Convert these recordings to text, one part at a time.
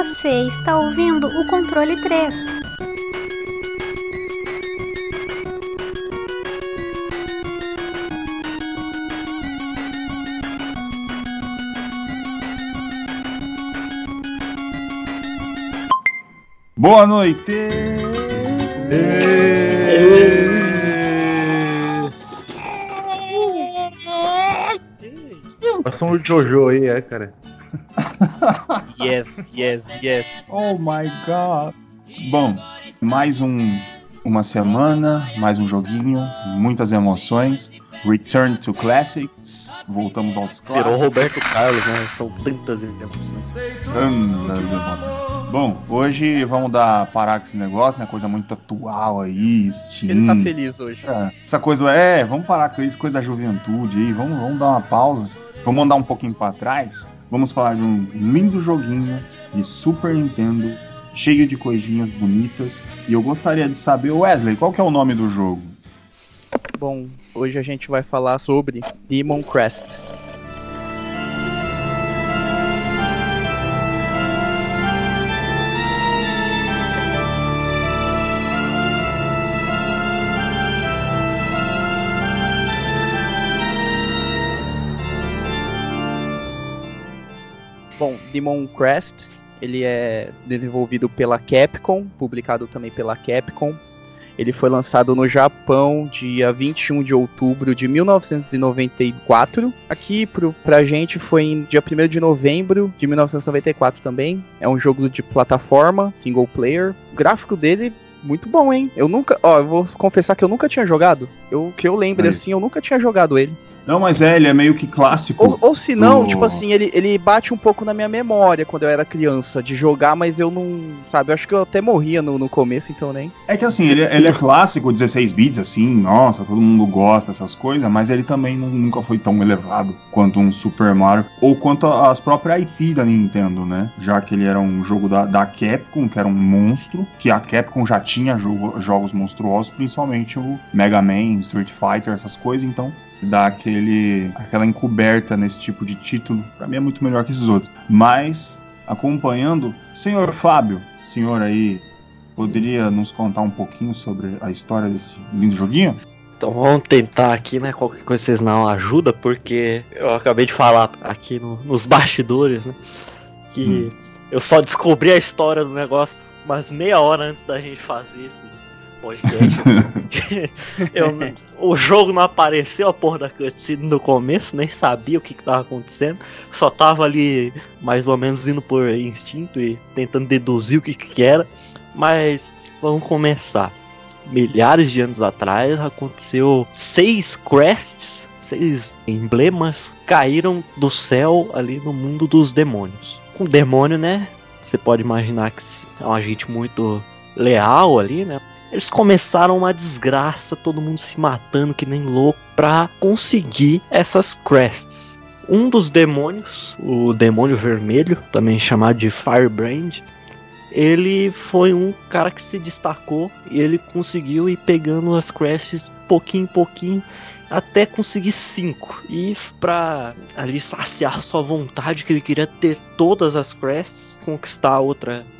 Você está ouvindo o Controle 3. Boa noite! Passou um Jojo aí, cara. Yes. Oh my god! Bom, mais uma semana, mais um joguinho, muitas emoções. Return to Classics, voltamos aos clássicos. Virou Roberto Carlos, né? São tantas emoções. Bom, hoje vamos parar com esse negócio, né? Coisa muito atual aí, Steam. Ele tá feliz hoje. Essa coisa, vamos parar com isso, coisa da juventude aí, vamos dar uma pausa. Vamos andar um pouquinho pra trás. Vamos falar de um lindo joguinho de Super Nintendo, cheio de coisinhas bonitas. E eu gostaria de saber, Wesley, qual que é o nome do jogo? Bom, hoje a gente vai falar sobre Demon Crest. Bom, Demon Crest, ele é desenvolvido pela Capcom, publicado também pela Capcom. Ele foi lançado no Japão dia 21 de outubro de 1994. Aqui pra gente foi em dia 1º de novembro de 1994 também. É um jogo de plataforma, single player. O gráfico dele, muito bom, hein? Eu vou confessar que eu nunca tinha jogado. Que eu lembre assim, eu nunca tinha jogado ele. Não, mas ele é meio que clássico. Ou se não, tipo assim, ele bate um pouco na minha memória quando eu era criança, de jogar, mas eu não, sabe, eu acho que eu até morria no começo, então nem. É que assim, ele é clássico, 16 bits, assim, nossa, todo mundo gosta dessas coisas, mas ele também nunca foi tão elevado quanto um Super Mario, ou quanto as próprias IP da Nintendo, né? Já que ele era um jogo da Capcom, que era um monstro, que a Capcom já tinha jogos monstruosos, principalmente o Mega Man, Street Fighter, essas coisas, então dá aquela encoberta nesse tipo de título. Pra mim é muito melhor que esses outros. Mas, acompanhando, senhor Fábio, senhor aí, poderia nos contar um pouquinho sobre a história desse lindo joguinho? Então vamos tentar aqui, né? Qualquer coisa vocês não ajuda, porque eu acabei de falar aqui nos bastidores, né? Que eu só descobri a história do negócio umas meia hora antes da gente fazer esse podcast. O jogo não apareceu, a porra da cutscene no começo, nem sabia o que tava acontecendo. Só tava ali mais ou menos indo por instinto e tentando deduzir o que era. Mas vamos começar. Milhares de anos atrás aconteceu 6 crests, 6 emblemas caíram do céu ali no mundo dos demônios. Um demônio, né? Você pode imaginar que é um agente muito leal ali, né? Eles começaram uma desgraça, todo mundo se matando que nem louco pra conseguir essas crests. Um dos demônios, o demônio vermelho, também chamado de Firebrand, ele foi um cara que se destacou e ele conseguiu ir pegando as crests pouquinho em pouquinho até conseguir 5. E pra ali saciar sua vontade, que ele queria ter todas as crests, conquistar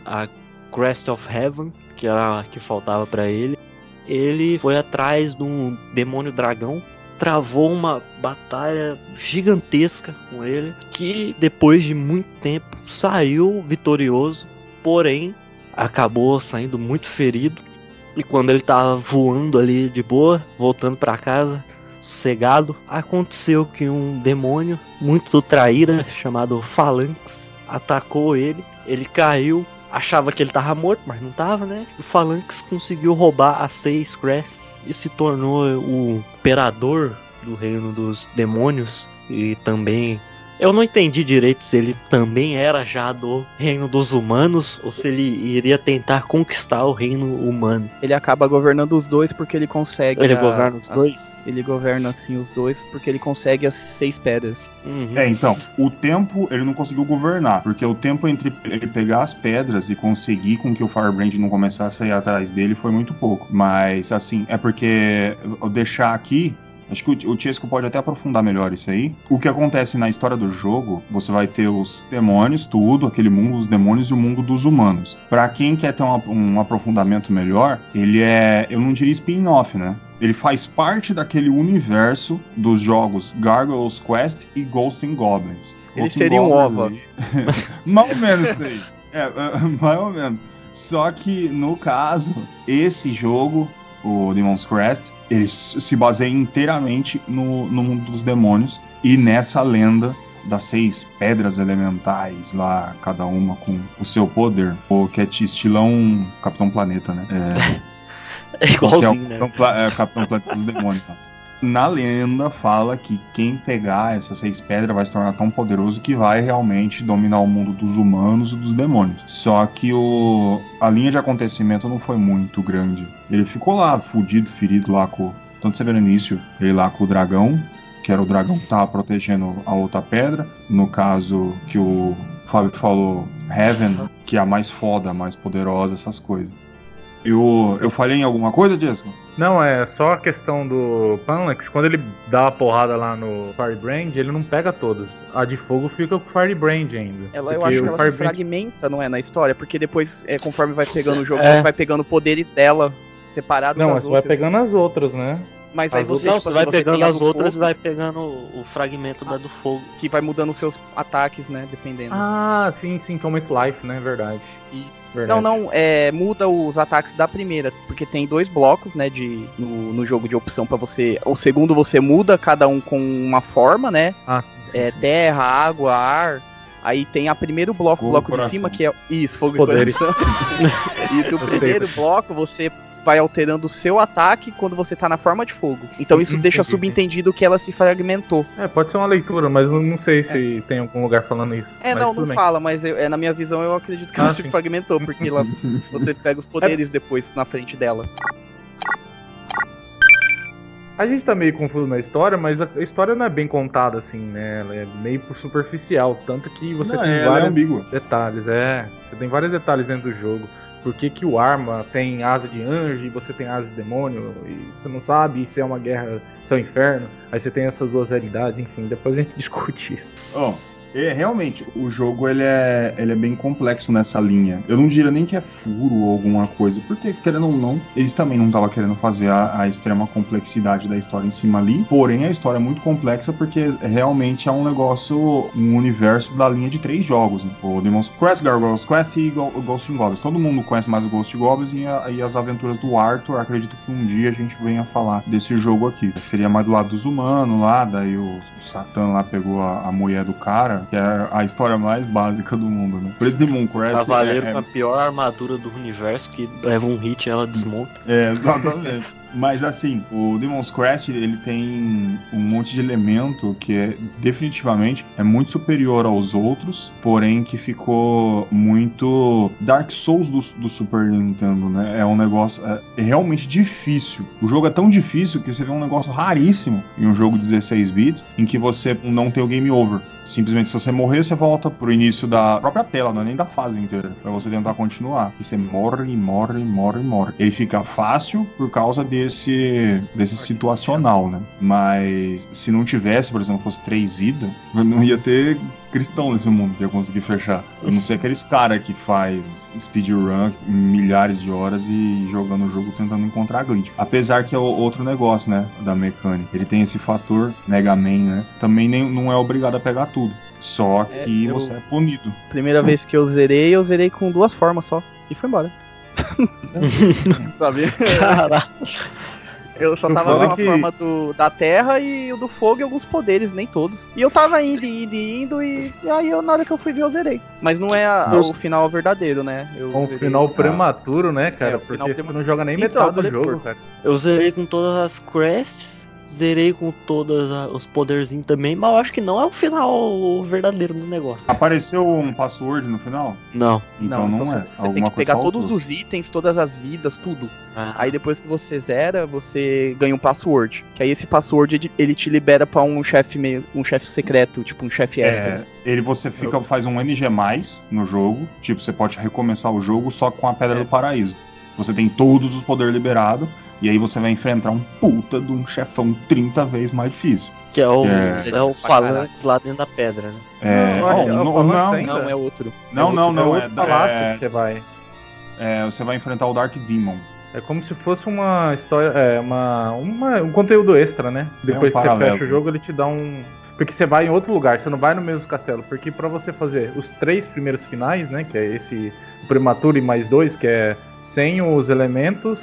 a Crest of Heaven, que era a que faltava pra ele. Ele foi atrás de um demônio dragão, travou uma batalha gigantesca com ele, que depois de muito tempo saiu vitorioso, porém acabou saindo muito ferido. E quando ele tava voando ali de boa, voltando pra casa, sossegado, aconteceu que um demônio muito traíra, chamado Phalanx, atacou ele. Ele caiu, achava que ele tava morto, mas não tava, né? O Phalanx conseguiu roubar as 6 crests e se tornou o imperador do reino dos demônios. E também, eu não entendi direito se ele também era já do reino dos humanos ou se ele iria tentar conquistar o reino humano. Ele acaba governando os dois porque ele consegue. Ele governa os dois? Ele governa assim os dois porque ele consegue as 6 pedras. Uhum. Então, o tempo ele não conseguiu governar, porque o tempo entre ele pegar as pedras e conseguir com que o Firebrand não começasse a ir atrás dele foi muito pouco. Mas, assim, é porque eu deixar aqui Acho que o Chesco pode até aprofundar melhor isso aí. O que acontece na história do jogo, você vai ter os demônios, tudo, aquele mundo dos demônios e o mundo dos humanos. Pra quem quer ter um aprofundamento melhor, ele é, eu não diria spin-off, né? Ele faz parte daquele universo dos jogos Gargoyles Quest e Ghosts and Goblins. Ele seria um OVA. Mais ou menos isso aí. Mais ou menos. Só que, no caso, esse jogo, o Demon's Crest, ele se baseia inteiramente no mundo dos demônios e nessa lenda das 6 pedras elementais lá, cada uma com o seu poder. O que é estilão Capitão Planeta, né? É igualzinho, né? Capitão Planeta dos Demônios. Tá? Na lenda fala que quem pegar essas 6 pedras vai se tornar tão poderoso que vai realmente dominar o mundo dos humanos e dos demônios. Só que a linha de acontecimento não foi muito grande. Ele ficou lá, fudido, ferido lá com... Tanto você vê no início, ele lá com o dragão, que era o dragão que tava protegendo a outra pedra. No caso que o Fábio falou, Heaven, que é a mais foda, a mais poderosa, essas coisas. Eu falhei em alguma coisa, Jesco? Não, é só a questão do Panlex, quando ele dá a porrada lá no Firebrand, ele não pega todas. A de fogo fica com o Firebrand ainda. Eu acho que ela se fragmenta, não é, na história, porque depois, conforme vai pegando o jogo, você vai pegando poderes dela separado das outras. Não, você vai pegando as outras, né? Mas aí você, você vai pegando as outras e vai pegando o fragmento da do fogo. Que vai mudando os seus ataques, né, dependendo. Ah, sim, que aumenta o life, né, verdade. Verdade. Não, muda os ataques da primeira, porque tem 2 blocos, né, no jogo de opção pra você. O segundo você muda, cada um com uma forma, né? Ah, sim. Terra, água, ar. Aí tem a primeiro bloco, o bloco de cima, que é... Isso, fogo Poderes. e coração. E do primeiro bloco você vai alterando o seu ataque quando você tá na forma de fogo. Então isso deixa subentendido que ela se fragmentou. Pode ser uma leitura, mas eu não sei se tem algum lugar falando isso. Não fala, mas na minha visão eu acredito que ela se fragmentou, porque você pega os poderes depois na frente dela. A gente tá meio confuso na história, mas a história não é bem contada assim, né? Ela é meio superficial, tanto que você tem vários detalhes. Você tem vários detalhes dentro do jogo. Por que o Arma tem asa de anjo e você tem asa de demônio, e você não sabe se é uma guerra, se é um inferno. Aí você tem essas duas realidades, enfim, depois a gente discute isso. Realmente, o jogo ele é bem complexo nessa linha. Eu não diria nem que é furo ou alguma coisa, porque, querendo ou não, eles também não estavam querendo fazer a extrema complexidade da história em cima ali. Porém, a história é muito complexa porque realmente é um negócio, um universo da linha de 3 jogos, né? O Demon's Crest, Gargoyles Quest e Ghosts and Goblins. Todo mundo conhece mais o Ghosts and Goblins e as aventuras do Arthur. Acredito que um dia a gente venha falar desse jogo aqui. Seria mais do lado dos humanos lá, daí o Satã lá pegou a mulher do cara, que é a história mais básica do mundo, né? Por isso Demon Crest Cavaleiro com a pior armadura do universo, que leva um hit e ela desmonta. Exatamente. Mas assim, o Demon's Crest, ele tem um monte de elemento que definitivamente é muito superior aos outros, porém que ficou muito Dark Souls do Super Nintendo, né? É um negócio realmente difícil. O jogo é tão difícil que você vê um negócio raríssimo em um jogo de 16 bits, em que você não tem o game over. Simplesmente, se você morrer, você volta pro início da própria tela, não é nem da fase inteira, pra você tentar continuar. E você morre. Ele fica fácil por causa desse situacional, né? Mas se não tivesse, por exemplo, fosse 3 vidas, não ia ter cristão nesse mundo que ia conseguir fechar. Eu não sei aqueles caras que faz speedrun milhares de horas e jogando o jogo tentando encontrar glitch. Apesar que é outro negócio, né, da mecânica. Ele tem esse fator Mega Man, né? Também não é obrigado a pegar tudo. Só que você é punido. Primeira vez que eu zerei com 2 formas só. E foi embora. Sabe? Caraca. Eu só tava na forma da terra e o do fogo e alguns poderes, nem todos. E eu tava indo e aí na hora que eu fui ver eu zerei. Mas não é o final verdadeiro, né? Um final prematuro, né, cara? Porque você não joga nem metade do jogo, cara. Eu zerei com todas as quests, zerei com todos os poderzinhos também, mas eu acho que não é o final verdadeiro do negócio. Apareceu um password no final? Não. Então não é. Você tem que pegar todos os itens, todas as vidas, tudo. Aí depois que você zera, você ganha um password. Que aí esse password ele te libera pra um chefe secreto, tipo um chefe extra. Você faz um NG+, no jogo. Tipo, você pode recomeçar o jogo só com a Pedra do Paraíso. Você tem todos os poderes liberados. E aí você vai enfrentar um puta de um chefão 30 vezes mais difícil. Que é o Falantes lá dentro da pedra, né? Não, é outro. Não, é palácio que você vai. Você vai enfrentar o Dark Demon. É como se fosse uma história, um conteúdo extra, né? Depois que você fecha o jogo, ele te dá um... Porque você vai em outro lugar, você não vai no mesmo castelo. Porque pra você fazer os 3 primeiros finais, né? Que é esse Premature mais 2, que é sem os elementos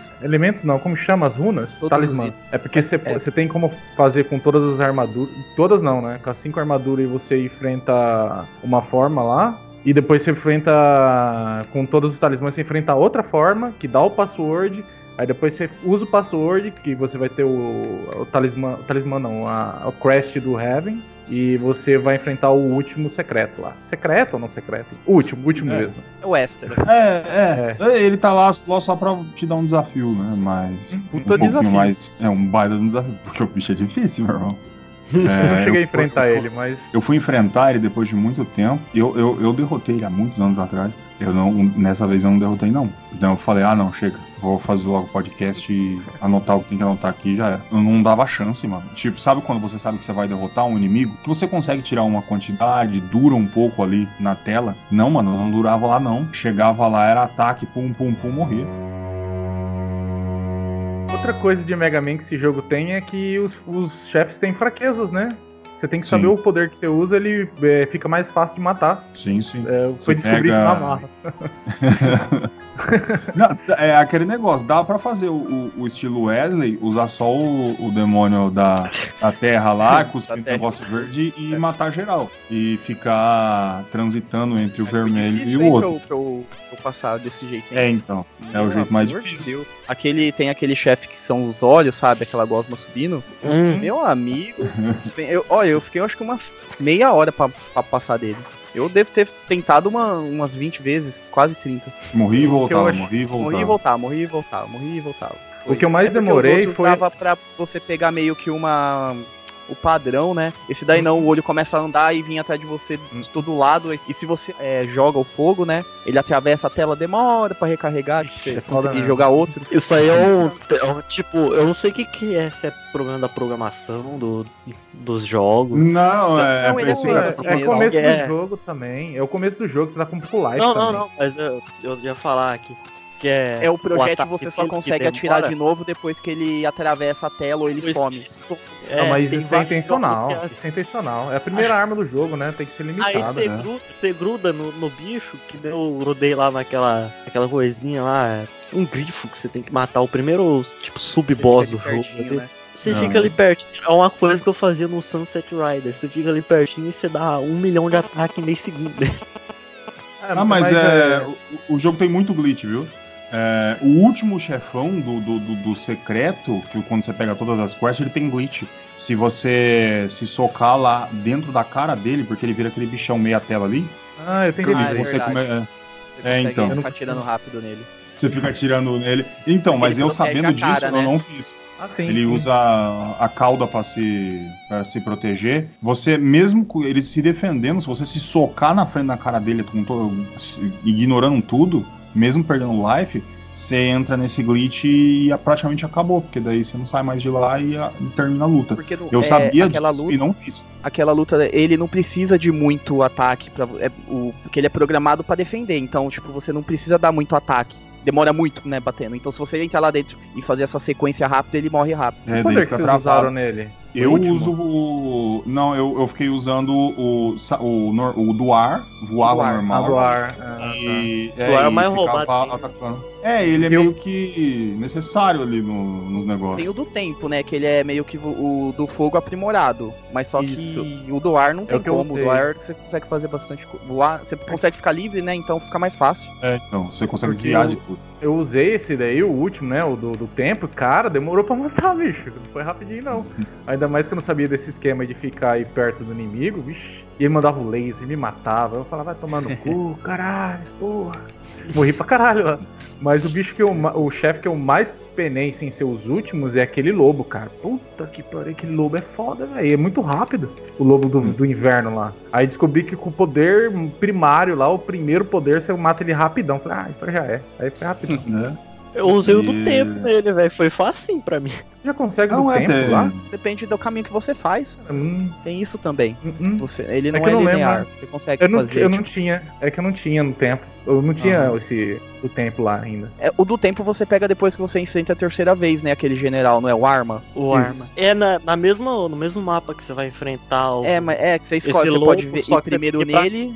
não, como chama? As runas? Talismã. É porque você tem como fazer com todas as armaduras, todas não, né? Com as 5 armaduras e você enfrenta uma forma lá, e depois você enfrenta, com todos os talismãs, você enfrenta outra forma, que dá o password, aí depois você usa o password, que você vai ter o talismã não, a crest do Heavens, e você vai enfrentar o último secreto lá. Secreto ou não secreto? O último mesmo. É o Esther. Ele tá lá só pra te dar um desafio, né? Mas. Desafio. Mais, um baita de um desafio, porque o bicho é difícil, meu irmão. Eu não cheguei a enfrentar ele, mas... Eu fui enfrentar ele depois de muito tempo. Eu derrotei ele há muitos anos atrás. Nessa vez eu não derrotei, não. Então eu falei, não, chega. Vou fazer logo o podcast e anotar o que tem que anotar aqui, já era. Eu não dava chance, mano. Tipo, sabe quando você sabe que você vai derrotar um inimigo? Que você consegue tirar uma quantidade, dura um pouco ali na tela. Não, mano, não durava lá, não. Chegava lá, era ataque, pum, morria. Outra coisa de Mega Man que esse jogo tem é que os chefes têm fraquezas, né? Você tem que saber o poder que você usa, ele fica mais fácil de matar. Sim. Foi descobrir isso na marra. Não, é aquele negócio, dá pra fazer o estilo Wesley, usar só o demônio da terra lá, cuspir o negócio verde e matar geral. E ficar transitando entre o vermelho e o outro. Pra eu passar desse jeito. Então. É o jeito mais difícil. Tem aquele chefe que são os olhos, sabe? Aquela gosma subindo. Meu amigo. Eu fiquei acho que umas meia hora pra passar dele. Eu devo ter tentado umas 20 vezes, quase 30. Morri e voltava. Morri e voltava. O que eu mais demorei foi... Dava pra você pegar meio que o padrão, né? Esse daí não, o olho começa a andar e vir atrás de você de todo lado. E se você joga o fogo, né? Ele atravessa a tela, demora pra recarregar, você conseguir jogar outro. Isso aí tipo, eu não sei o que é, se é problema da programação dos jogos. Não, é o começo do jogo também. É o começo do jogo, você tá com pular também. Não, mas eu ia falar aqui. Que o projétil você só consegue atirar de novo depois que ele atravessa a tela ou ele some. Mas isso é intencional. Isso é intencional. É a primeira arma do jogo, né? Tem que ser limitada. Aí você gruda no bicho, que eu grudei lá naquela coisinha lá. Um grifo que você tem que matar o primeiro, tipo, sub-boss do jogo. Né? Você fica ali pertinho. É uma coisa que eu fazia no Sunset Rider. Você fica ali pertinho e você dá 1 milhão de ataque em meio segundo. Mas o jogo tem muito glitch, viu? O último chefão do secreto, que quando você pega todas as quests, ele tem glitch. Se você se socar lá dentro da cara dele, porque ele vira aquele bichão meia tela ali. Eu tenho que ver. Você então. Ficar atirando rápido nele. Você fica atirando nele. Então, porque mas eu sabendo disso, eu não fiz. Ele usa a cauda pra se proteger. Você, mesmo ele se defendendo, se você se socar na frente da cara dele, ignorando tudo, mesmo perdendo life, você entra nesse glitch e praticamente acabou, porque daí você não sai mais de lá e termina a luta. Eu sabia disso e não fiz. Aquela luta, ele não precisa de muito ataque, porque ele é programado pra defender, então tipo, você não precisa dar muito ataque. Demora muito, né, batendo. Então se você entrar lá dentro e fazer essa sequência rápida, ele morre rápido. Que poder que vocês usaram nele? Eu uso o... Não, eu fiquei usando o Duar, voava normal. Duar. Duar é mais roubado. Atacando. Ele é meio que necessário ali nos negócios. Tem o do tempo, né, que ele é meio que o do fogo aprimorado. Mas só que o do ar não tem como. O do ar você consegue fazer bastante voar. Você consegue ficar livre, né, então fica mais fácil. Então, você consegue desviar de tudo. Eu usei esse daí, o último, né, o do tempo. Cara, demorou pra matar, bicho. Não foi rapidinho, não. Ainda mais que eu não sabia desse esquema de ficar aí perto do inimigo, bicho. E ele mandava o laser, me matava. Eu falava, vai tomar no cu, caralho, porra. Morri pra caralho lá. Mas o bicho o chefe que eu mais penei sem ser os últimos é aquele lobo, cara. Puta que pariu, aquele lobo é foda, velho. É muito rápido. O lobo do inverno lá. Aí descobri que com o poder primário lá, o primeiro poder, você mata ele rapidão. Falei, então já é. Aí foi rapidão. Eu usei o do tempo nele, velho. Foi facinho pra mim. Já consegue do tempo lá? Depende do caminho que você faz. Tem isso também. Ele não é linear. Você consegue fazer. Eu não tinha. É que eu não tinha no tempo. Eu não tinha o tempo lá ainda. O do tempo você pega depois que você enfrenta a terceira vez, né? Aquele general, não é? O Arma. O Arma. É no mesmo mapa que você vai enfrentar o... que você escolhe. Você pode ir primeiro nele.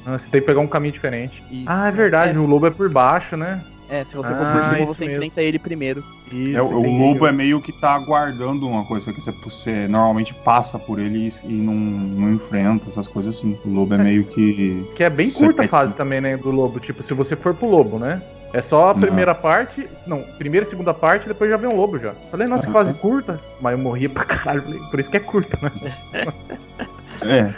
Você tem que pegar um caminho diferente. Isso. É verdade. O lobo é por baixo, né? Se você for por cima, você enfrenta ele primeiro. Isso, o lobo é meio que tá aguardando uma coisa que você normalmente passa por ele e não enfrenta, essas coisas assim. O lobo é meio que... Que é bem curta a fase também, né, do lobo. Tipo, se você for pro lobo, né? É só a primeira parte... Não, primeira e segunda parte, depois já vem um lobo já. Falei, nossa, que fase curta. Mas eu morria pra caralho. Por isso que é curta, né?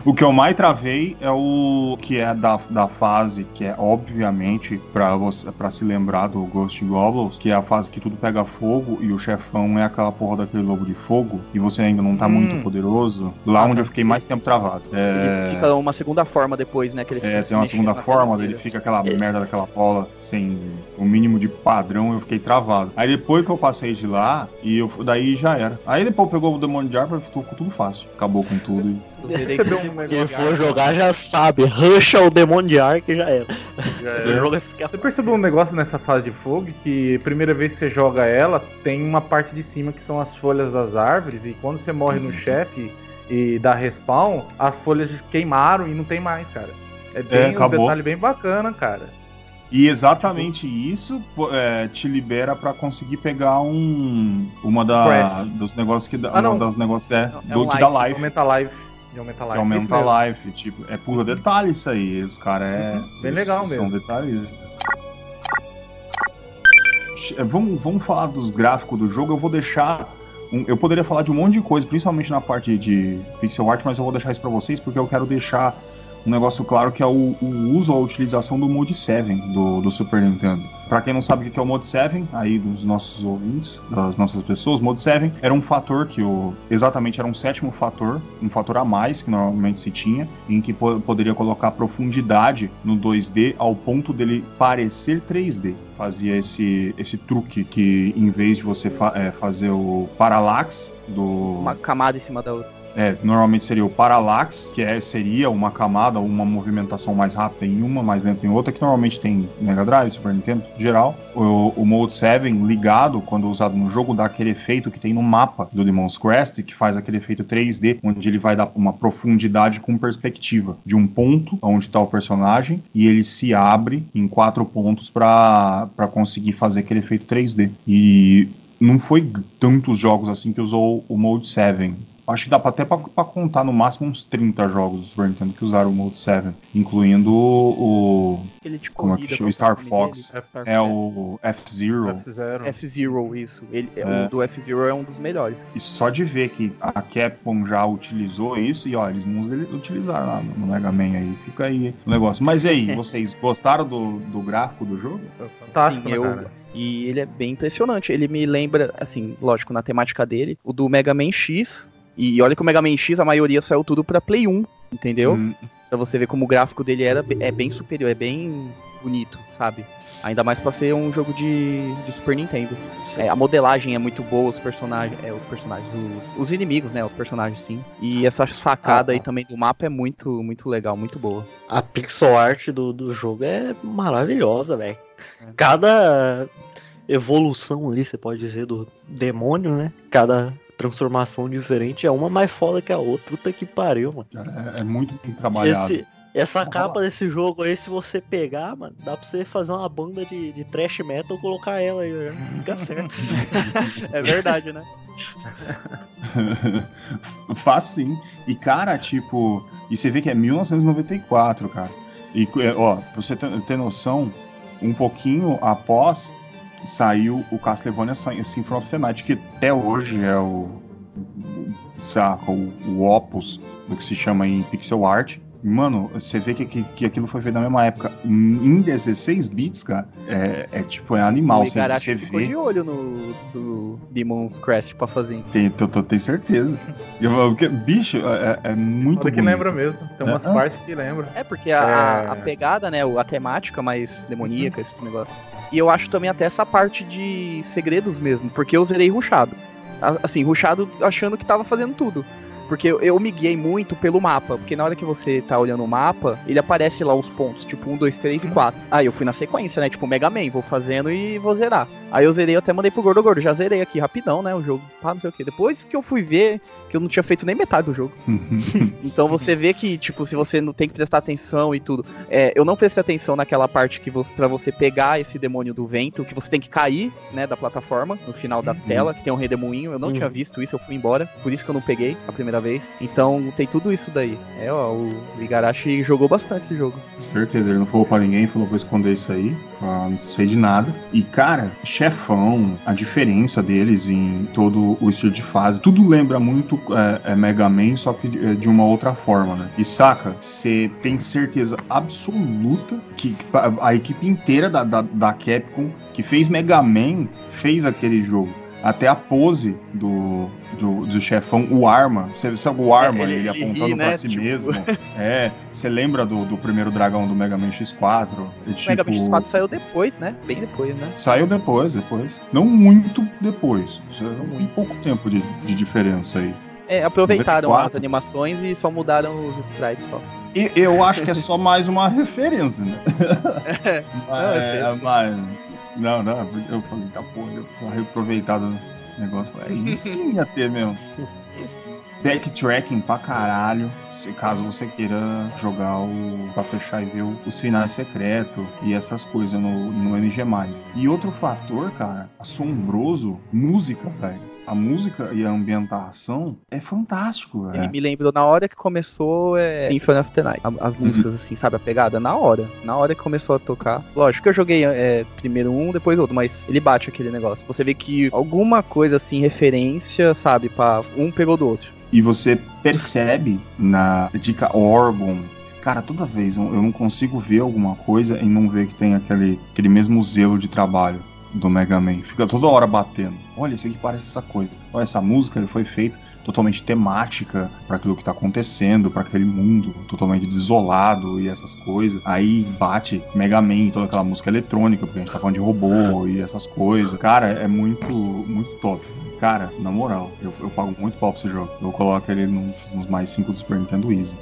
O que eu mais travei é o que é da fase, que é obviamente pra se lembrar do Ghost Goblins, que é a fase que tudo pega fogo e o chefão é aquela porra daquele lobo de fogo e você ainda não tá muito poderoso. Lá onde eu fiquei mais tempo travado. Ele fica uma segunda forma depois, né? Que ele tem uma segunda forma, ele fica aquela merda daquela bola sem o mínimo de padrão, eu fiquei travado. Aí depois que eu passei de lá, daí já era. Aí depois pegou o Demônio de Arpa e ficou tudo fácil. Acabou com tudo Quem for jogar já sabe, rusha o Demônio de Ar que já era. Você percebeu um negócio nessa fase de fogo, que a primeira vez que você joga ela, tem uma parte de cima que são as folhas das árvores, e quando você morre no chefe e dá respawn, as folhas queimaram e não tem mais, cara. Um detalhe bem bacana, cara. E exatamente isso te libera pra conseguir pegar dos negócios que dá. Das negócios que dá life. De aumentar que aumenta a life, tipo, é puro detalhe isso aí. Os caras bem legal são mesmo. Detalhistas. Vamos falar dos gráficos do jogo. Eu vou deixar. Eu poderia falar de um monte de coisa, principalmente na parte de pixel art, mas eu vou deixar isso pra vocês porque eu quero deixar um negócio claro que é o uso ou a utilização do Mode 7 do Super Nintendo. Pra quem não sabe o que é o Mode 7, aí dos nossos ouvintes, das nossas pessoas, o Mode 7 era um fator que exatamente era um sétimo fator, um fator a mais que normalmente se tinha, em que poderia colocar profundidade no 2D ao ponto dele parecer 3D. Fazia esse truque que em vez de você fazer o parallax uma camada em cima da outra. Normalmente seria o parallax, que seria uma camada ou uma movimentação mais rápida em uma, mais lenta em outra, que normalmente tem Mega Drive, Super Nintendo, em geral. O Mode 7 ligado, quando usado no jogo, dá aquele efeito que tem no mapa do Demon's Crest, que faz aquele efeito 3D, onde ele vai dar uma profundidade com perspectiva de um ponto onde está o personagem, e ele se abre em 4 pontos para conseguir fazer aquele efeito 3D. E não foi tantos jogos assim que usou o Mode 7. Acho que dá até pra contar no máximo uns 30 jogos do Super Nintendo que usaram o Mode 7, incluindo o Star Fox, o F-Zero. F-Zero, isso. O do F-Zero é um dos melhores. E só de ver que a Capcom já utilizou isso, e eles não utilizaram lá no Mega Man aí, fica aí o negócio. Mas e aí, vocês gostaram do gráfico do jogo? Fantástico, cara. E ele é bem impressionante. Ele me lembra, assim, lógico, na temática dele, o do Mega Man X. E olha que o Mega Man X, a maioria saiu tudo pra Play 1, entendeu? Pra você ver como o gráfico dele é bem superior, é bem bonito, sabe? Ainda mais pra ser um jogo de Super Nintendo. A modelagem é muito boa, os personagens, os inimigos, né? Os personagens, sim. E essa facada aí também do mapa é muito, muito legal, muito boa. A pixel art do jogo é maravilhosa, velho. Cada evolução ali, você pode dizer, do demônio, né? Cada transformação diferente é uma mais foda que a outra. Puta que pariu, mano. É muito bem trabalhado. Essa capa desse jogo aí, se você pegar, mano, dá pra você fazer uma banda de thrash metal e colocar ela aí, fica certo. É verdade, né? Faz sim. E, cara, tipo... E você vê que é 1994, cara. E, pra você ter noção, um pouquinho após... saiu o Castlevania Symphony of the Night, que até hoje é o opus do que se chama em pixel art. Mano, você vê que aquilo foi feito na mesma época. Em 16 bits, cara, é animal. O Igarashi ficou de olho no Demon's Crest pra fazer. Tenho certeza. Bicho, é muito bonito. Que lembra mesmo. Tem umas partes que lembra. Porque a pegada, né, a temática mais demoníaca, esses negócios. E eu acho também até essa parte de segredos mesmo, porque eu zerei rushado. Assim, rushado achando que tava fazendo tudo. Porque eu me guiei muito pelo mapa. Porque na hora que você tá olhando o mapa, ele aparece lá os pontos, tipo 1, 2, 3 e 4. Aí eu fui na sequência, né? Tipo Mega Man, vou fazendo e vou zerar. Aí eu zerei, eu até mandei pro Gordo, já zerei aqui rapidão, né? O jogo, não sei o que. Depois que eu fui ver, que eu não tinha feito nem metade do jogo. Então você vê que, tipo, se você não tem que prestar atenção e tudo. Eu não prestei atenção naquela parte que pra você pegar esse demônio do vento, que você tem que cair, né, da plataforma, no final da tela, que tem um redemoinho. Eu não tinha visto isso, eu fui embora. Por isso que eu não peguei a primeira vez. Então tem tudo isso daí. O Igarashi jogou bastante esse jogo. Certeza, ele não falou pra ninguém, falou pra esconder isso aí. Não sei de nada. E, cara, chefão, a diferença deles em todo o estilo de fase, tudo lembra muito Mega Man, só que de uma outra forma, né? E saca, você tem certeza absoluta que a equipe inteira da Capcom que fez Mega Man fez aquele jogo. Até a pose do chefão, o Arma. Você sabe o Arma, ele apontando pra si mesmo. Você lembra do primeiro dragão do Mega Man X4? O Mega Man X4 saiu depois, né? Bem depois, né? Saiu depois. Não muito depois. Um pouco tempo de diferença aí. Aproveitaram 94. as animações e só mudaram os sprites só. E eu acho que é só mais uma referência, né? Não, eu falei, porra, eu só reaproveitado o negócio. Aí sim ia ter mesmo. Backtracking pra caralho, caso você queira jogar pra fechar e ver os finais secretos e essas coisas no MG+. E outro fator, cara, assombroso, música, velho. A música e a ambientação é fantástico, velho. Me lembro na hora que começou Symphony of the Night. As músicas, assim, sabe, a pegada? Na hora que começou a tocar. Lógico que eu joguei primeiro um, depois outro, mas ele bate aquele negócio. Você vê que alguma coisa, assim, referência, sabe, um pegou do outro. E você percebe na dica órgão. Cara, toda vez eu não consigo ver alguma coisa e não ver que tem aquele mesmo zelo de trabalho do Mega Man. Fica toda hora batendo. Olha, isso aqui parece essa coisa. Olha, essa música foi feita totalmente temática para aquilo que tá acontecendo, para aquele mundo totalmente desolado e essas coisas. Aí bate Mega Man, toda aquela música eletrônica, porque a gente tá falando de robô e essas coisas. Cara, é muito, muito top. Cara, na moral, eu pago muito pau pra esse jogo. Eu coloco ele nos mais 5 do Super Nintendo Easy.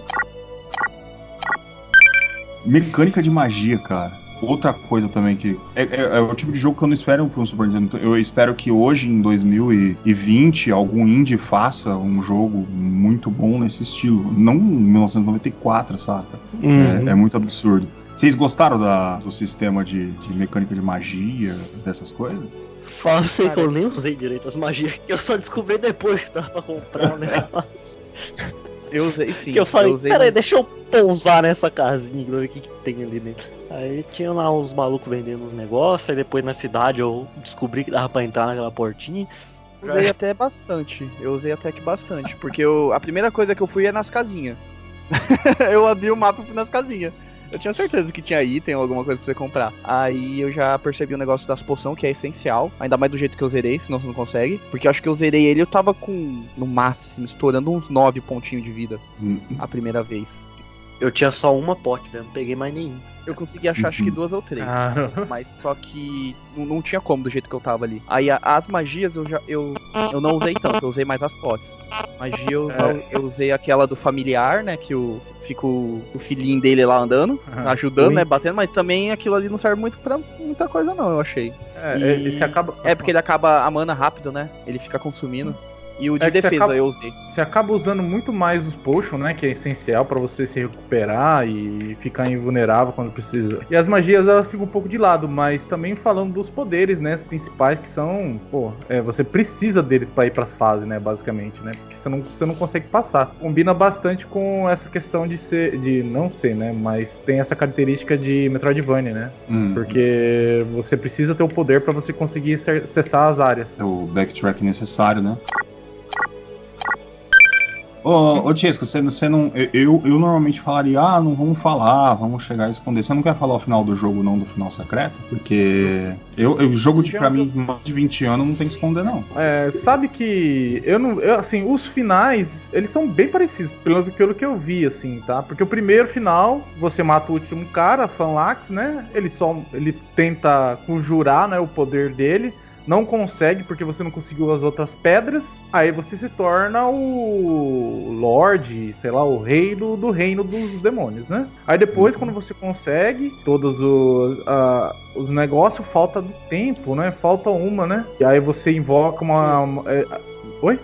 Mecânica de magia, cara. Outra coisa também que... É o tipo de jogo que eu não espero para um Super Nintendo. Eu espero que hoje, em 2020, algum indie faça um jogo muito bom nesse estilo. Não em 1994, saca? É muito absurdo. Vocês gostaram do sistema de mecânica de magia, dessas coisas? Fala, sei que eu nem usei direito as magias, que eu só descobri depois que dava pra comprar o negócio. Eu usei sim. Que eu falei, peraí, deixa eu pousar nessa casinha, ver o que tem ali dentro. Aí tinha lá uns malucos vendendo uns negócios, aí depois na cidade eu descobri que dava pra entrar naquela portinha. Eu usei até bastante, porque a primeira coisa que eu fui é nas casinhas. Eu abri o mapa e fui nas casinhas. Eu tinha certeza que tinha item ou alguma coisa pra você comprar. Aí eu já percebi o negócio das poções, que é essencial. Ainda mais do jeito que eu zerei, senão você não consegue. Porque eu acho que eu zerei ele, eu tava com, no máximo, estourando uns 9 pontinhos de vida. A primeira vez. Eu tinha só uma pote, né? Não peguei mais nenhum. Eu consegui achar acho que 2 ou 3. Mas só que não tinha como do jeito que eu tava ali. Aí as magias eu não usei tanto, eu usei mais as potes. Magia eu usei aquela do familiar, né? Que fica o filhinho dele lá andando, ajudando, né? Batendo, mas também aquilo ali não serve muito pra muita coisa não, eu achei. Porque ele acaba a mana rápido, né? Ele fica consumindo. E o de defesa eu usei. Você acaba usando muito mais os potion, né? Que é essencial pra você se recuperar e ficar invulnerável quando precisa. E as magias, elas ficam um pouco de lado, mas também falando dos poderes, né? Os principais que são... você precisa deles pra ir pras fases, né? Basicamente, né? Porque você não consegue passar. Combina bastante com essa questão de não ser, né? Mas tem essa característica de Metroidvania, né? Porque você precisa ter o poder pra você conseguir acessar as áreas. É o backtrack necessário, né? Ô Tiesco, você não. Eu normalmente falaria, não vamos falar, vamos chegar a esconder. Você não quer falar o final do jogo, não, do final secreto? Porque jogo pra mim, mais de 20 anos, não tem que esconder, não. Sabe que assim, os finais, eles são bem parecidos, pelo que eu vi, assim, tá? Porque o primeiro final, você mata o último cara, Fanlax, né? Ele tenta conjurar, né, o poder dele. Não consegue porque você não conseguiu as outras pedras. Aí você se torna o Lorde, sei lá, o rei do reino dos demônios, né? Aí depois, quando você consegue todos os negócios, falta do tempo, né? Falta uma, né? E aí você invoca Oi?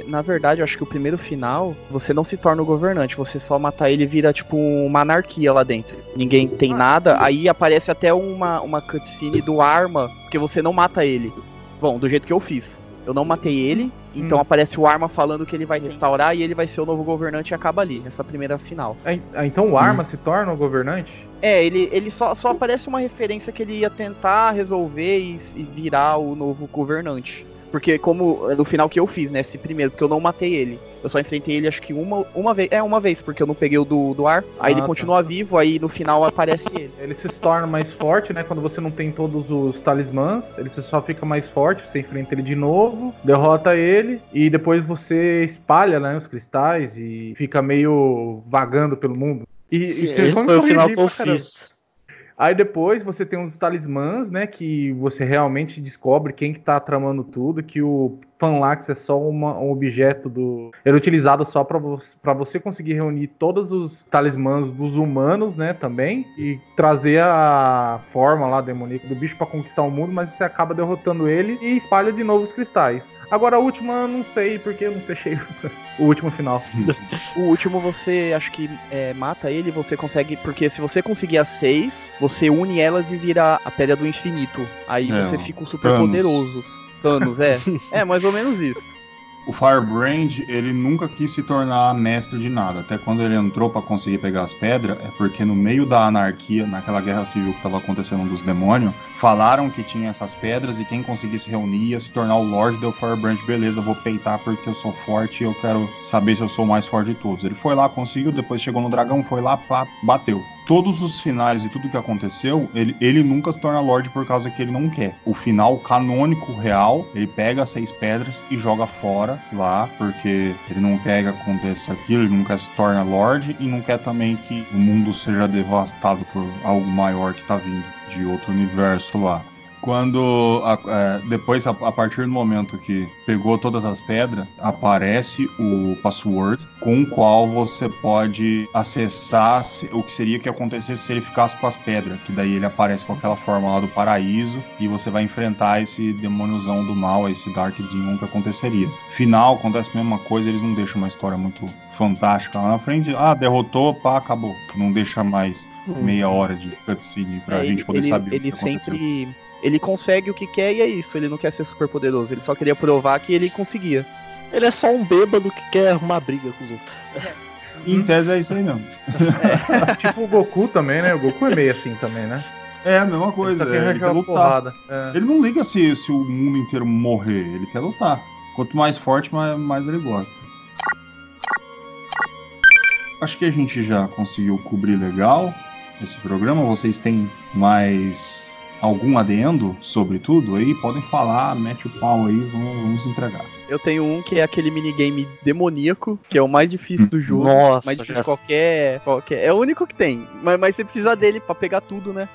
Na verdade, eu acho que o primeiro final, você não se torna o governante, você só matar ele e vira tipo uma anarquia lá dentro. Ninguém tem nada, aí aparece até uma cutscene do Arma, porque você não mata ele. Bom, do jeito que eu fiz. Eu não matei ele, então aparece o Arma falando que ele vai restaurar e ele vai ser o novo governante e acaba ali, essa primeira final. Então o Arma se torna o governante? Ele só aparece uma referência que ele ia tentar resolver e virar o novo governante. Porque como no final que eu fiz, né, esse primeiro, porque eu não matei ele. Eu só enfrentei ele acho que uma vez. Uma vez, porque eu não peguei o do ar. Aí ele continua vivo, aí no final aparece ele. Ele se torna mais forte, né, quando você não tem todos os talismãs. Ele só fica mais forte, você enfrenta ele de novo, derrota ele. E depois você espalha, né, os cristais e fica meio vagando pelo mundo. Esse foi o final que eu fiz. Aí depois você tem uns talismãs, né, que você realmente descobre quem que tá tramando tudo, que o Fanlax é só um objeto Ele é utilizado só pra você conseguir reunir todos os talismãs dos humanos, né, também, e trazer a forma lá demoníaca do bicho pra conquistar o mundo, mas você acaba derrotando ele e espalha de novo os cristais. Agora a última, eu não sei, porque eu não fechei o último final. O último você, acho que mata ele, você consegue, porque se você conseguir as 6, você une elas e vira a Pedra do Infinito. Aí você fica super poderoso. Thanos, mais ou menos isso. O Firebrand, ele nunca quis se tornar mestre de nada. Até quando ele entrou pra conseguir pegar as pedras, é porque no meio da anarquia, naquela guerra civil que tava acontecendo dos demônios, falaram que tinha essas pedras e quem conseguisse reunir ia se tornar o Lorde. Deu Firebrand, beleza, vou peitar porque eu sou forte e eu quero saber se eu sou o mais forte de todos. Ele foi lá, conseguiu, depois chegou no dragão, foi lá, pá, bateu. Todos os finais e tudo que aconteceu, ele nunca se torna Lorde por causa que ele não quer. O final canônico real, ele pega as 6 pedras e joga fora lá, porque ele não quer que aconteça aquilo, ele não quer se tornar Lorde e não quer também que o mundo seja devastado por algo maior que tá vindo de outro universo lá. Quando depois, a partir do momento que pegou todas as pedras, aparece o password com o qual você pode acessar o que seria que acontecesse se ele ficasse com as pedras, que daí ele aparece com aquela forma lá do paraíso e você vai enfrentar esse demôniozão do mal, esse Dark Demon que aconteceria. Final, acontece a mesma coisa, eles não deixam uma história muito fantástica lá na frente. Derrotou, pá, acabou. Não deixa mais meia hora de cutscene pra gente poder saber o que aconteceu. Ele consegue o que quer e é isso, ele não quer ser super poderoso, ele só queria provar que ele conseguia. Ele é só um bêbado que quer arrumar briga com os outros. Em tese é isso aí mesmo. Tipo o Goku também, né? O Goku é meio assim também, né? É a mesma coisa, ele quer lutar. Ele não liga se o mundo inteiro morrer, ele quer lutar. Quanto mais forte, mais ele gosta. Acho que a gente já conseguiu cobrir legal esse programa. Vocês têm mais algum adendo sobre tudo aí? Podem falar, mete o pau aí, vamos entregar. Eu tenho um que é aquele minigame demoníaco, que é o mais difícil do jogo. Nossa, mais difícil qualquer. É o único que tem. Mas você precisa dele pra pegar tudo, né?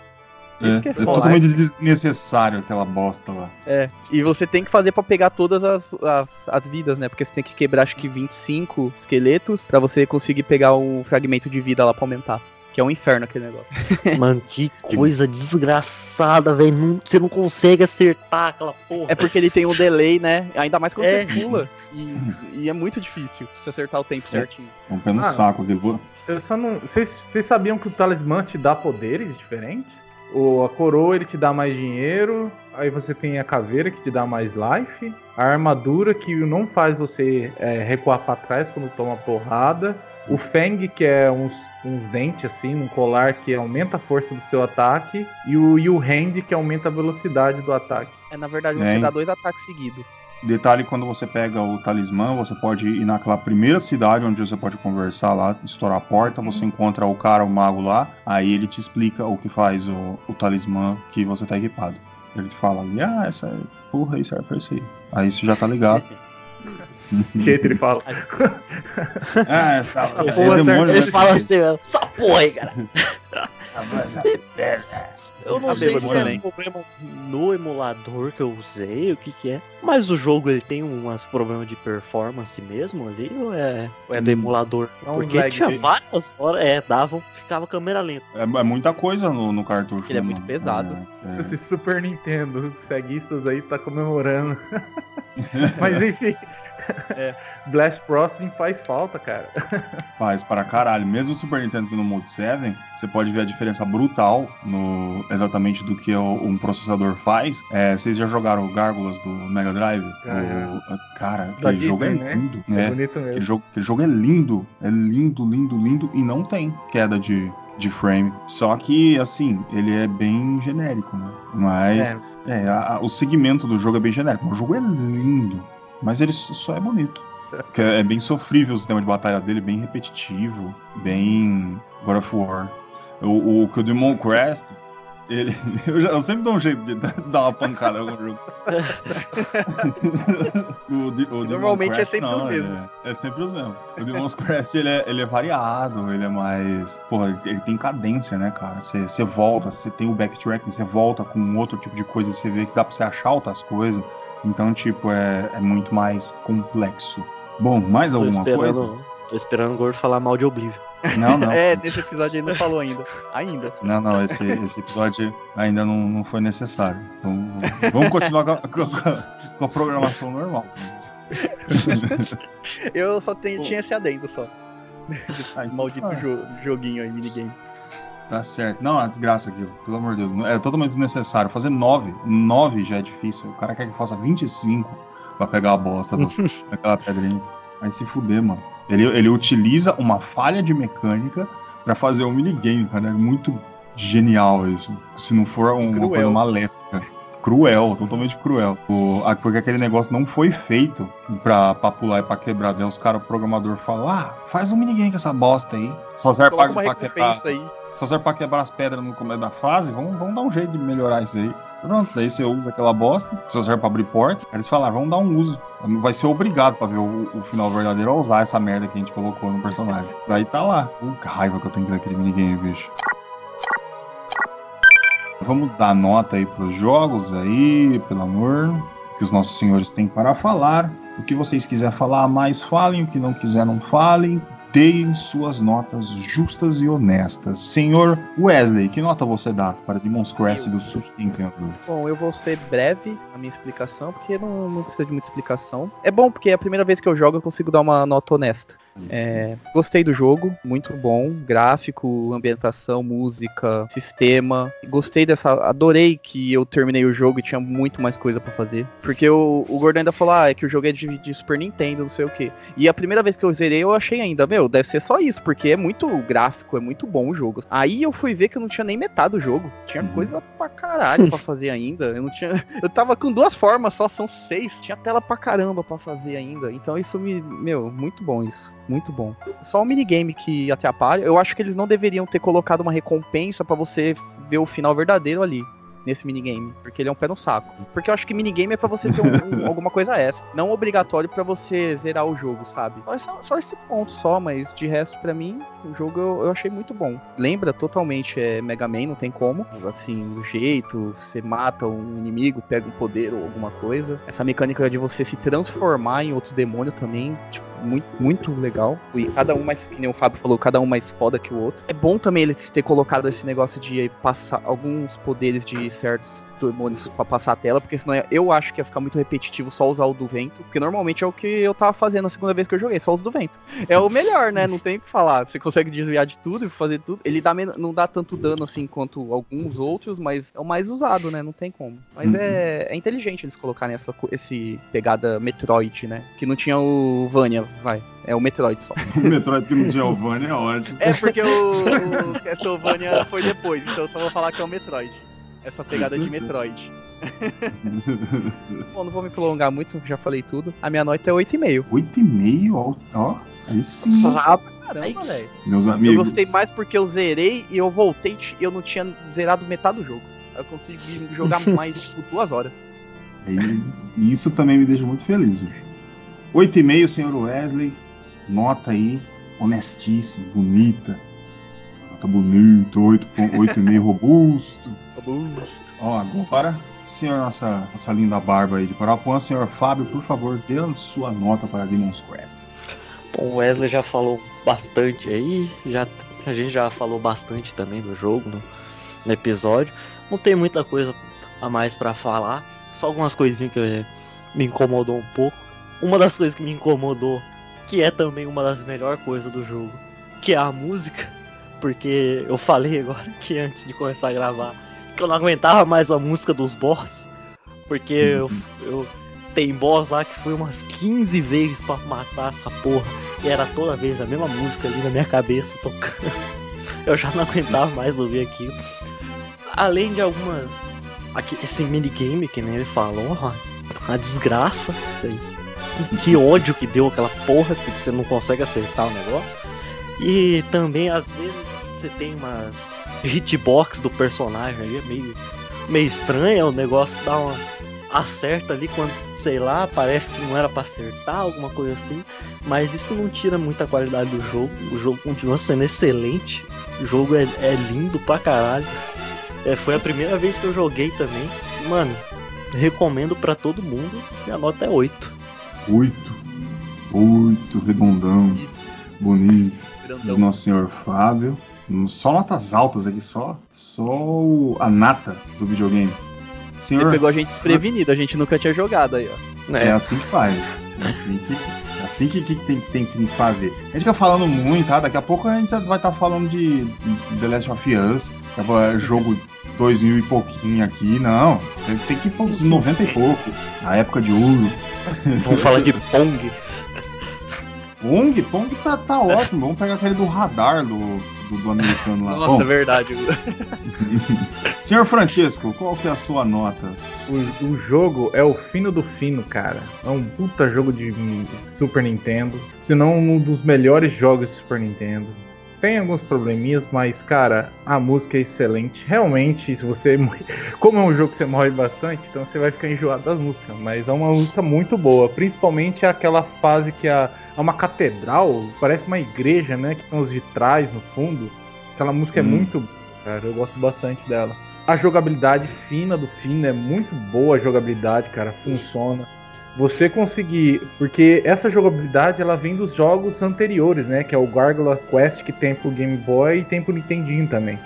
É totalmente desnecessário aquela bosta lá. E você tem que fazer pra pegar todas as vidas, né? Porque você tem que quebrar acho que 25 esqueletos pra você conseguir pegar um fragmento de vida lá pra aumentar. Que é um inferno aquele negócio. Mano, que coisa desgraçada, velho. Você não consegue acertar aquela porra. É porque ele tem um delay, né? Ainda mais quando você pula. E é muito difícil você acertar o tempo certinho. Um pé no saco aquilo. Eu só não. Vocês sabiam que o talismã te dá poderes diferentes? A coroa ele te dá mais dinheiro. Aí você tem a caveira que te dá mais life. A armadura que não faz você recuar pra trás quando toma porrada. O Fang, que é uns dentes assim, um colar que aumenta a força do seu ataque. E o Hand, que aumenta a velocidade do ataque. Na verdade você dá 2 ataques seguidos. Detalhe, quando você pega o talismã, você pode ir naquela primeira cidade onde você pode conversar lá, estourar a porta, você encontra o cara, o mago lá, aí ele te explica o que faz o talismã que você tá equipado. Ele te fala ali, essa porra aí serve pra isso aí. Aí você já tá ligado. Que jeito ele fala. Essa porra, demônio, ele fala assim, essa porra aí, cara. Eu não sei se é um problema no emulador que eu usei, o que é. Mas o jogo ele tem uns problemas de performance mesmo ali, ou é do emulador? Porque tinha várias horas, ficava câmera lenta. É muita coisa no cartucho. Ele é muito pesado. Esse Super Nintendo, os ceguistas aí tá comemorando. Mas enfim... Blast Crossing faz falta, cara. Faz para caralho. Mesmo o Super Nintendo no Mode 7, você pode ver a diferença brutal exatamente do que um processador faz. Vocês já jogaram o Gárgulas do Mega Drive? Cara, aquele jogo é lindo. É bonito mesmo. Aquele jogo é lindo. É lindo, lindo, lindo. E não tem queda de frame. Só que, assim, ele é bem genérico, né? Mas o segmento do jogo é bem genérico. O jogo é lindo. Mas ele só é bonito. É bem sofrível o sistema de batalha dele, bem repetitivo, bem God of War. O Demon Crest, eu sempre dou um jeito de dar uma pancada em algum jogo. Normalmente Crest, é sempre os mesmos. É sempre os mesmos. O Demon's Crest, ele é variado, ele é mais... Porra, ele tem cadência, né, cara? Você volta, você tem o backtracking, você volta com outro tipo de coisa, você vê que dá pra você achar outras coisas. Então, tipo, é muito mais complexo. Bom, mais alguma coisa? Tô esperando o Gordo falar mal de Oblivion. Não. Nesse episódio ele não falou ainda. Não, esse episódio ainda não foi necessário. Então, vamos continuar com a programação normal. Eu só tinha esse adendo só. Maldito joguinho aí, minigame. Tá certo. Não, é uma desgraça aquilo, pelo amor de Deus. É totalmente desnecessário. Fazer 9 já é difícil. O cara quer que faça 25 pra pegar a bosta daquela pedrinha. Vai se fuder, mano. Ele utiliza uma falha de mecânica pra fazer um minigame, cara. É muito genial isso. Se não for uma coisa maléfica. Cruel, totalmente cruel. Porque aquele negócio não foi feito pra pular e pra quebrar. Daí os caras, o programador fala, faz um minigame com essa bosta aí. Só serve pra quebrar. Só serve pra quebrar as pedras no começo da fase. Vamos dar um jeito de melhorar isso aí. Pronto, daí você usa aquela bosta. Só serve pra abrir porta. Aí eles falaram, vamos dar um uso. Vai ser obrigado pra ver o final verdadeiro a usar essa merda que a gente colocou no personagem. Daí tá lá. Que raiva que eu tenho que dar aquele minigame, bicho. Vamos dar nota aí pros jogos aí, pelo amor. Que os nossos senhores têm para falar. O que vocês quiserem falar mais, falem. O que não quiser, não falem. Deem suas notas justas e honestas. Senhor Wesley, que nota você dá para Demon's Crest do Super Nintendo? Bom, eu vou ser breve na minha explicação, porque não precisa de muita explicação. É bom, porque é a primeira vez que eu jogo eu consigo dar uma nota honesta. Gostei do jogo, muito bom. Gráfico, ambientação, música, sistema. Gostei adorei que eu terminei o jogo e tinha muito mais coisa pra fazer. Porque o Gordon ainda falou, é que o jogo é de Super Nintendo, não sei o que. E a primeira vez que eu zerei, eu achei ainda, deve ser só isso, porque é muito gráfico, é muito bom o jogo. Aí eu fui ver que eu não tinha nem metade do jogo. Tinha coisa pra caralho pra fazer ainda. Eu tava com 2 formas, só são 6. Tinha tela pra caramba pra fazer ainda. Então isso muito bom isso. Muito bom. Só o minigame que atrapalha. Eu acho que eles não deveriam ter colocado uma recompensa pra você ver o final verdadeiro ali, nesse minigame, porque ele é um pé no saco. Porque eu acho que minigame é pra você ter alguma coisa extra, não obrigatório pra você zerar o jogo, sabe? Só esse ponto só, mas de resto, pra mim, o jogo eu achei muito bom. Lembra totalmente Mega Man, não tem como. Assim, o jeito, você mata um inimigo, pega um poder ou alguma coisa. Essa mecânica de você se transformar em outro demônio também, tipo, muito, muito legal. E cada um mais, que nem o Fábio falou, cada um mais foda que o outro. É bom também eles ter colocado esse negócio de passar alguns poderes de certos demônios pra passar a tela, porque senão eu acho que ia ficar muito repetitivo só usar o do vento, porque normalmente é o que eu tava fazendo a segunda vez que eu joguei, só uso do vento. É o melhor, né? Não tem o que falar. Você consegue desviar de tudo e fazer tudo. Ele não dá tanto dano assim quanto alguns outros, mas é o mais usado, né? Não tem como. Mas é inteligente eles colocarem esse pegada Metroid, né? Que não tinha o Vania, é o Metroid só. O Metroid que não tinha o Vania é ótimo. É porque o Castlevania foi depois, então eu só vou falar que é o Metroid. Essa pegada de Metroid. Bom, não vou me prolongar muito, já falei tudo. A minha nota é 8,5. 8,5? Ó, aí sim. Caramba, velho. Meus amigos. Eu gostei mais porque eu zerei e eu voltei e eu não tinha zerado metade do jogo. Eu consegui jogar mais, tipo, 2 horas. E isso também me deixa muito feliz, bicho. 8,5, senhor Wesley. Nota aí, honestíssima, bonita. Nota bonita, 8,5 robusto. Ó, agora, senhor, nossa linda barba aí de Parapuã, senhor Fábio, por favor, dê a sua nota para Demon's Crest. Bom, o Wesley já falou bastante aí, a gente já falou bastante também do jogo no episódio. Não tem muita coisa a mais pra falar, só algumas coisinhas que me incomodou um pouco. Uma das coisas que me incomodou, que é também uma das melhores coisas do jogo, que é a música, porque eu falei agora que antes de começar a gravar, que eu não aguentava mais a música dos boss, porque eu tem boss lá que foi umas 15 vezes pra matar essa porra, e era toda vez a mesma música ali na minha cabeça tocando. Eu já não aguentava mais ouvir aquilo. Além de algumas... esse minigame que nem ele falou, a desgraça, isso aí. Que ódio que deu aquela porra, que você não consegue acertar o negócio. E também, às vezes, você tem umas hitbox do personagem aí, é meio estranha, o negócio dá uma... acerta ali quando, sei lá, parece que não era pra acertar, alguma coisa assim. Mas isso não tira muita qualidade do jogo. O jogo continua sendo excelente. O jogo é lindo pra caralho. Foi a primeira vez que eu joguei também. Mano, recomendo pra todo mundo. Minha nota é 8. 8, redondão, bonito, do nosso senhor Fábio. Só notas altas aqui, só a nata do videogame. Senhor... Ele pegou a gente desprevenido, a gente nunca tinha jogado aí, ó. É assim que faz. É assim que tem que fazer. A gente fica falando muito, tá? Daqui a pouco a gente vai estar falando de The Last of Us, que é jogo 2000 e pouquinho aqui. Não, tem que ir para uns 90 e pouco, na época de ouro. Vamos falar de Pong. Pong tá ótimo. Vamos pegar aquele do radar do americano lá. Nossa, é verdade. Senhor Francisco, qual que é a sua nota? O jogo é o fino do fino, cara. É um puta jogo de Super Nintendo. Se não um dos melhores jogos de Super Nintendo. Tem alguns probleminhas, mas, cara, a música é excelente. Realmente, se você... Como é um jogo que você morre bastante, então você vai ficar enjoado das músicas. Mas é uma música muito boa. Principalmente aquela fase que é uma catedral, parece uma igreja, né? Que tem os vitrais no fundo. Aquela música é muito boa, cara. Eu gosto bastante dela. A jogabilidade fina do fino, é muito boa a jogabilidade, cara. Funciona. Você conseguir... Porque essa jogabilidade, ela vem dos jogos anteriores, né? Que é o Gargoyle Quest, que tem pro Game Boy e tem pro Nintendinho também.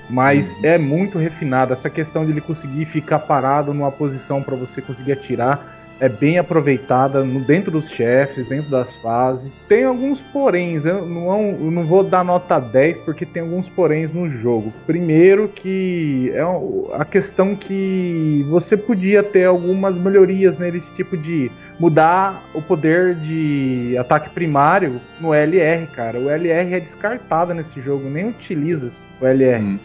Mas é muito refinado. Essa questão de ele conseguir ficar parado numa posição para você conseguir atirar é bem aproveitada dentro dos chefes, dentro das fases. Tem alguns poréns, eu não vou dar nota 10 porque tem alguns poréns no jogo. Primeiro que é a questão que você podia ter algumas melhorias nesse tipo de mudar o poder de ataque primário no LR, cara. O LR é descartado nesse jogo, nem utiliza o LR.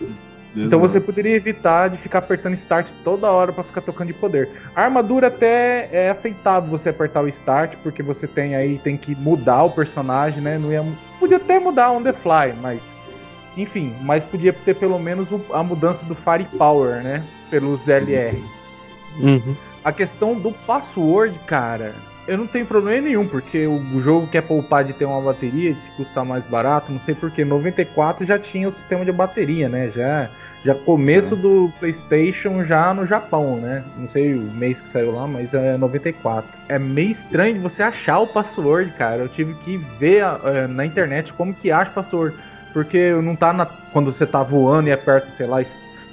Então você poderia evitar de ficar apertando Start toda hora pra ficar tocando de poder. A armadura até é aceitável você apertar o Start, porque você tem que mudar o personagem, né? Podia até mudar on the fly, mas... Enfim, mas podia ter pelo menos a mudança do Firepower, né? Pelos LR. A questão do password, cara... Eu não tenho problema nenhum, porque o jogo quer poupar de ter uma bateria, de se custar mais barato, não sei porque. 94 já tinha o sistema de bateria, né? Já começo do PlayStation já no Japão, né? Não sei o mês que saiu lá, mas é 94. É meio estranho de você achar o password, cara. Eu tive que ver na internet como que acha o password. Porque não tá quando você tá voando e aperta, sei lá,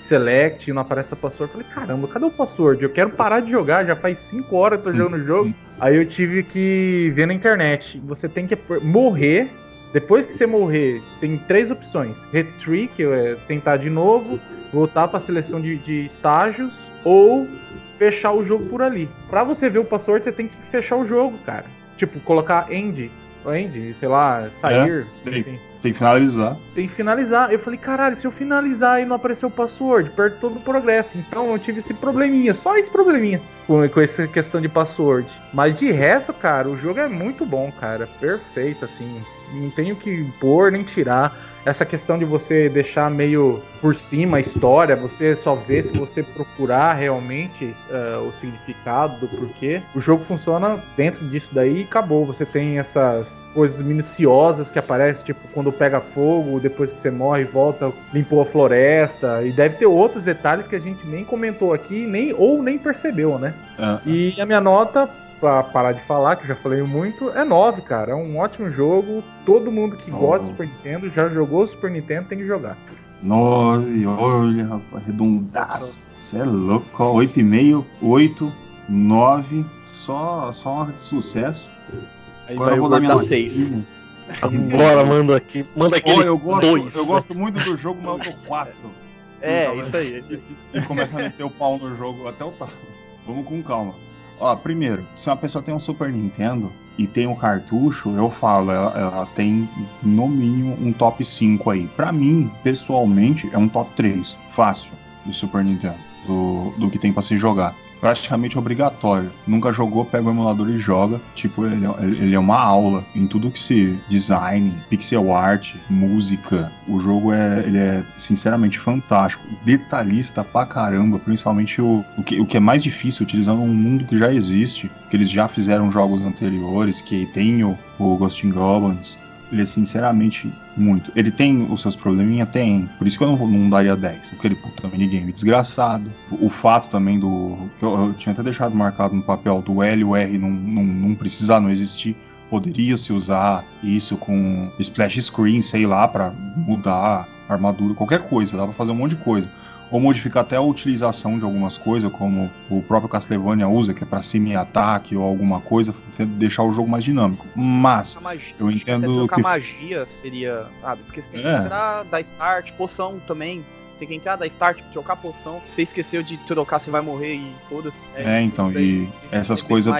Select e não aparece a password. Eu falei, caramba, cadê o password? Eu quero parar de jogar, já faz 5 horas que eu tô jogando o jogo. Aí eu tive que ver na internet. Você tem que morrer. Depois que você morrer, tem 3 opções. Retry, que é tentar de novo, voltar para a seleção de estágios, ou fechar o jogo por ali. Para você ver o password, você tem que fechar o jogo, cara. Tipo, colocar end. end, sei lá, sair. Tem que finalizar. Tem que finalizar. Eu falei, caralho, se eu finalizar e não aparecer o password, perto todo o progresso. Então eu tive esse probleminha, só esse probleminha com essa questão de password. Mas de resto, cara, o jogo é muito bom, cara. Perfeito, assim. Não tenho que pôr nem tirar. Essa questão de você deixar meio por cima a história, você só vê se você procurar realmente o significado do porquê. O jogo funciona dentro disso daí e acabou. Você tem essas coisas minuciosas que aparecem, tipo quando pega fogo, depois que você morre, volta, limpou a floresta. E deve ter outros detalhes que a gente nem comentou aqui, nem percebeu, né? E a minha nota, pra parar de falar, que eu já falei muito, é 9, cara. É um ótimo jogo. Todo mundo que gosta do Super Nintendo, já jogou o Super Nintendo, tem que jogar. 9, olha, rapaz, redondaço. Você é louco, 8,5, 8, 9, só de sucesso. Aí agora eu vou dar minha 6. Agora manda aqui. Manda aqui. Eu gosto muito do jogo, mas eu dou 4. Isso aí. E começa a meter o pau no jogo até o talo. Vamos com calma. Ó, primeiro, se uma pessoa tem um Super Nintendo e tem um cartucho, eu falo, ela tem no mínimo um top 5 aí. Pra mim, pessoalmente, é um top 3. Fácil, do Super Nintendo, do que tem pra se jogar. Praticamente obrigatório. Nunca jogou, pega o emulador e joga. Tipo, ele é uma aula em tudo que se design, pixel art, música. O jogo ele é sinceramente fantástico. Detalhista pra caramba, principalmente o que é mais difícil, utilizando um mundo que já existe, que eles já fizeram jogos anteriores, que tem o Ghost 'n Goblins. Ele é sinceramente muito. Ele tem os seus probleminha? Tem. Por isso que eu não daria 10. Aquele puta minigame desgraçado. O fato também que eu tinha até deixado marcado no papel do L e o R não precisar, não existir. Poderia se usar isso com splash screen, sei lá, pra mudar a armadura, qualquer coisa. Dá pra fazer um monte de coisa. Ou modificar até a utilização de algumas coisas, como o próprio Castlevania usa, que é pra semi-ataque ou alguma coisa, deixar o jogo mais dinâmico. Mas, eu entendo trocar magia seria, sabe? Porque você tem que entrar, dar start, poção também. Tem que entrar, dar start, trocar poção. Se você esqueceu de trocar, você vai morrer e foda-se. Então, e essas coisas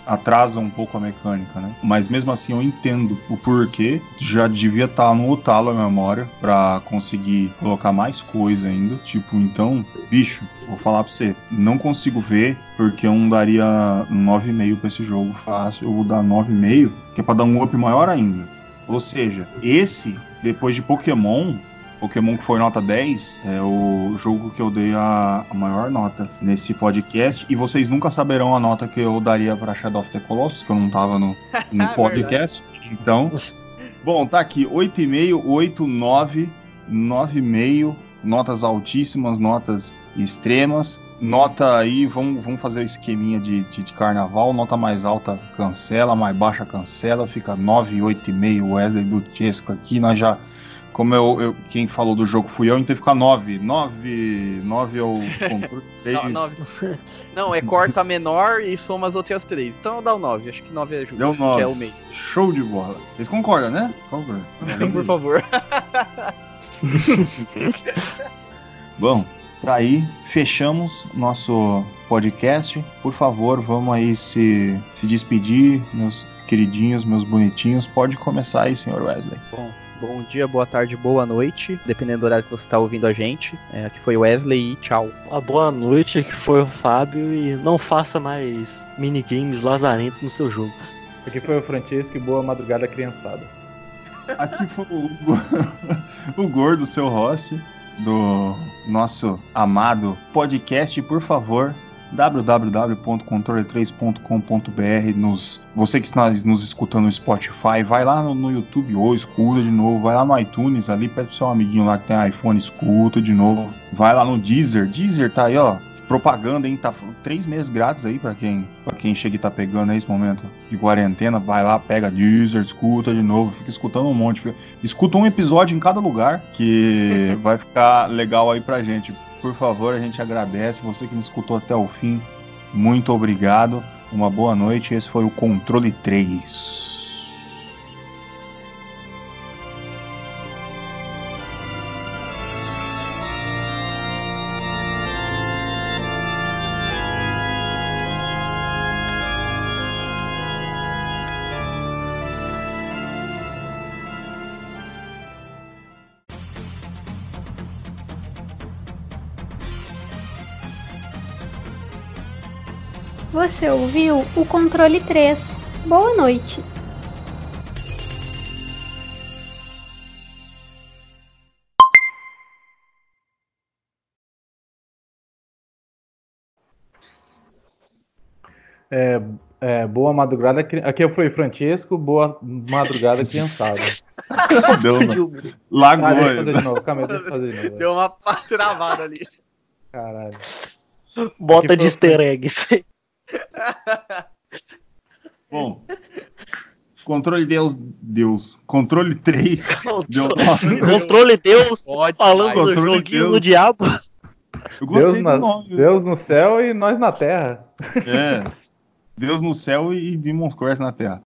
atrasa um pouco a mecânica, né? Mas mesmo assim eu entendo o porquê. Já devia estar no talo a memória pra conseguir colocar mais coisa ainda. Tipo, então, bicho, vou falar pra você, não consigo ver porque eu não daria 9,5 pra esse jogo fácil. Eu vou dar 9,5, que é pra dar um up maior ainda. Ou seja, esse, depois de Pokémon que foi nota 10, é o jogo que eu dei a maior nota nesse podcast. E vocês nunca saberão a nota que eu daria pra Shadow of the Colossus, que eu não tava no podcast. Então, bom, tá aqui, 8,5, 8, 9, 9,5, notas altíssimas, notas extremas. Nota aí, vamos fazer o esqueminha de carnaval. Nota mais alta cancela, mais baixa cancela, fica 9, 8,5. Wesley do Chesco aqui, nós já... Como quem falou do jogo fui eu, então fica 9. 9 eu compro 3. Não, corta menor e soma as outras 3. Então eu dou 9. Acho que 9 é justo. Deu 9. Que é o mês. Show de bola. Vocês concordam, né? Concordo. Sim, por favor. Bom, tá aí. Fechamos nosso podcast. Por favor, vamos aí se despedir, meus queridinhos, meus bonitinhos. Pode começar aí, senhor Wesley. Bom dia, boa tarde, boa noite, dependendo do horário que você está ouvindo a gente. Aqui foi o Wesley e tchau. Uma boa noite, aqui foi o Fábio e não faça mais minigames lazarentos no seu jogo. Aqui foi o Francesco e boa madrugada, criançada. Aqui foi o Gordo, seu host do nosso amado podcast. Por favor, www.controle3.com.br. Você que está nos escutando no Spotify, vai lá no YouTube ou escuta de novo, vai lá no iTunes ali, pede pro seu amiguinho lá que tem iPhone, escuta de novo, vai lá no Deezer tá aí, ó, propaganda, hein, tá 3 meses grátis aí pra quem chega e tá pegando aí esse momento de quarentena, vai lá, pega Deezer, escuta de novo, fica escutando um monte, escuta um episódio em cada lugar que vai ficar legal aí pra gente. Por favor, a gente agradece. Você que nos escutou até o fim, muito obrigado. Uma boa noite. Esse foi o Controle 3. Você ouviu o Controle 3. Boa noite. Boa madrugada. Aqui foi Francesco. Boa madrugada, criançada. Deu uma lagoa. Deixa eu fazer de novo. Calma aí, deixa eu fazer de novo. Deu uma travada ali. Caralho. Bota de easter egg isso aí. Bom, Controle Deus. Controle 3. Controle Deus. Falando do joguinho do diabo. Eu gostei do nome. Deus no céu e nós na terra. Deus no céu e Demon's Crest na terra.